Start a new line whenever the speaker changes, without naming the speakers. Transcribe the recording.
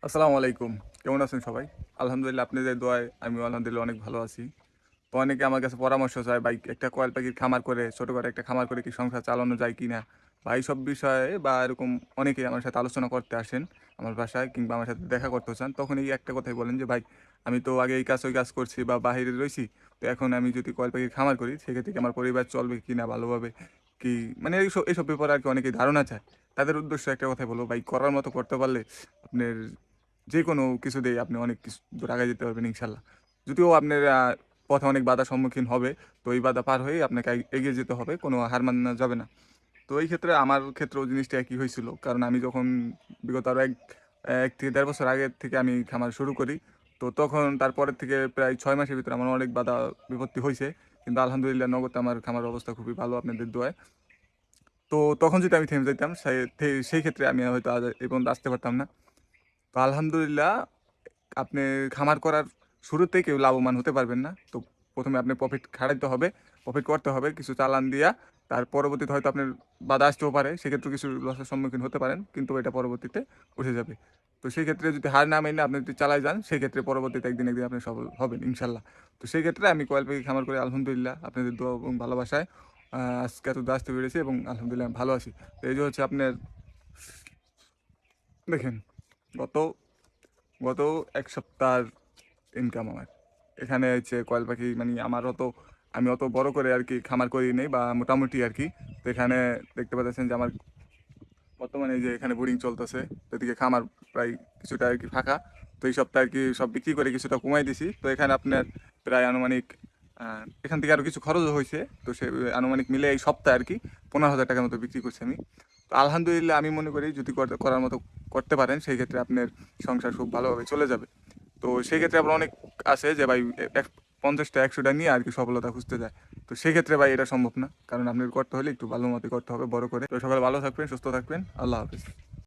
আসসালামু আলাইকুম। কেমন আছেন সবাই? আলহামদুলিল্লাহ আপনাদের দোয়ায় আমিও আলহামদুলিল্লাহ অনেক ভালো আছি। তো অনেকে আমার কাছে পরামর্শ চায় ভাই একটা কোয়েল পাখির খামার করে ছোটখাটো একটা খামার করে কি সংসার চালানো যায় কিনা? বা এইসব বিষয়ে বা এরকম অনেকেই আমার সাথে আলোচনা করতে আসেন আমার বাসায় কিংবা আমার সাথে দেখা করতে চান। তখন এই একটা কথাই বলেন যে, "ভাই আমি তো আগে এই কাজ ওই কাজ করছি বা বাহিরে রইছি। তো এখন আমি যদি কোয়েল পাখির খামার করি সেক্ষেত্রে কি আমার পরিবার চলবে কিনা ভালোভাবে? কি" মানে এইসব ব্যাপারে আরকি অনেকেই ধারণা চায়। তাদের উদ্দেশ্যে একটা কথাই বলব ভাই করার মতো করতে পারলে আপনার যেকোনো কিছুতেই আপনি অনেক কিছু দূর আগায় যেতে পারবেন ইনশাল্লাহ। যদিও আপনার পথে অনেক বাধার সম্মুখীন হবে। তো এই বাধা পার হয়েই আপনাকে এগিয়ে যেতে হবে। কোনো হার মানা যাবে না। তো এই ক্ষেত্রে আমার ক্ষেত্রেও জিনিসটা একই হয়েছিল। কারণ আমি যখন বিগত আরো ১ থেকে ১.৫ বছর আগের থেকে আমি খামার শুরু করি। তো তখন তারপরের থেকে প্রায় ৬ মাসের ভিতরে আমার অনেক বাধা বিপত্তি হইছে। কিন্তু আলহামদুলিল্লাহ নগদ আমার খামারের অবস্থা খুবই ভালো আপনাদের দোয়ায়। তো তখন যদি আমি থেমে যাইতাম সেই ক্ষেত্রে আমি হয়তো আজ এই পর্যন্ত আসতে পারতাম না। তো আলহামদুলিল্লাহ আপনি খামার করার শুরুতেই কেউ লাভবান হতে পারবেন না। তো ১ম এ আপনি প্রফিট খাটাইতে হবে, প্রফিট করতে হবে কিছু চালান দিয়া। তার পরবর্তীতে হয়তো আপনার বাধা আসতেও পারে। সেক্ষেত্রে কিছু লসের সম্মুখীন হতে পারেন। কিন্তু এটা পরবর্তীতে উঠে যাবে। তো সেই ক্ষেত্রে যদি হার না মেনে আপনি যদি চালায় যান, সেক্ষেত্রে পরবর্তীতে একদিন আপনি সফল হবেন ইনশাল্লাহ। তো সেই ক্ষেত্রে আমি কয়েল পাখি খামার করে আলহামদুলিল্লাহ আপনাদের দোয়া এবং ভালোবাসায় আজকে এতদূর আসতে পেরেছি এবং আলহামদুলিল্লাহ আমি ভালো আছি। তো এই যে হচ্ছে আপনার দেখেন গত গত ১ সপ্তাহের ইনকাম আমার। এখানে হচ্ছে কয়েল পাখি মানে আমার আমি অত বড় করে আরকি খামার করি নাই বা মোটামুটি আরকি। তো এখানে দেখতে পাচ্ছেন যে আমার বর্তমানে এই যে এখানে বোরিং চলতেছে। তো এদিকে খামার প্রায় কিছুটা আরকি ফাঁকা। তো এই সপ্তাহে আরকি সব বিক্রি করে কিছুটা কমাই দিছি। তো এখানে আপনার প্রায় আনুমানিক আ এখান থেকে আরো কিছু খরচও হইছে। তো সে আনুমানিক মিলে এই সপ্তাহে আরকি ৳১৫,০০০ মতো বিক্রি করছি আমি। তো আলহামদুলিল্লাহ আমি মনে করি যদি করার মতো করতে পারেন সেই ক্ষেত্রে আপনার সংসার খুব ভালোভাবে চলে যাবে। তো সেক্ষেত্রে আবার অনেক আছে যে ভাই ৫০টা ১০০টা নিয়ে আরকি সফলতা খুঁজতে যায়। তো সেক্ষেত্রে ভাই এটা সম্ভব না। কারণ আপনার করতে হলে একটু ভালো মতোই করতে হবে বড় করে। তো সকালে ভালো থাকবেন, সুস্থ থাকবেন। আল্লাহ হাফেজ।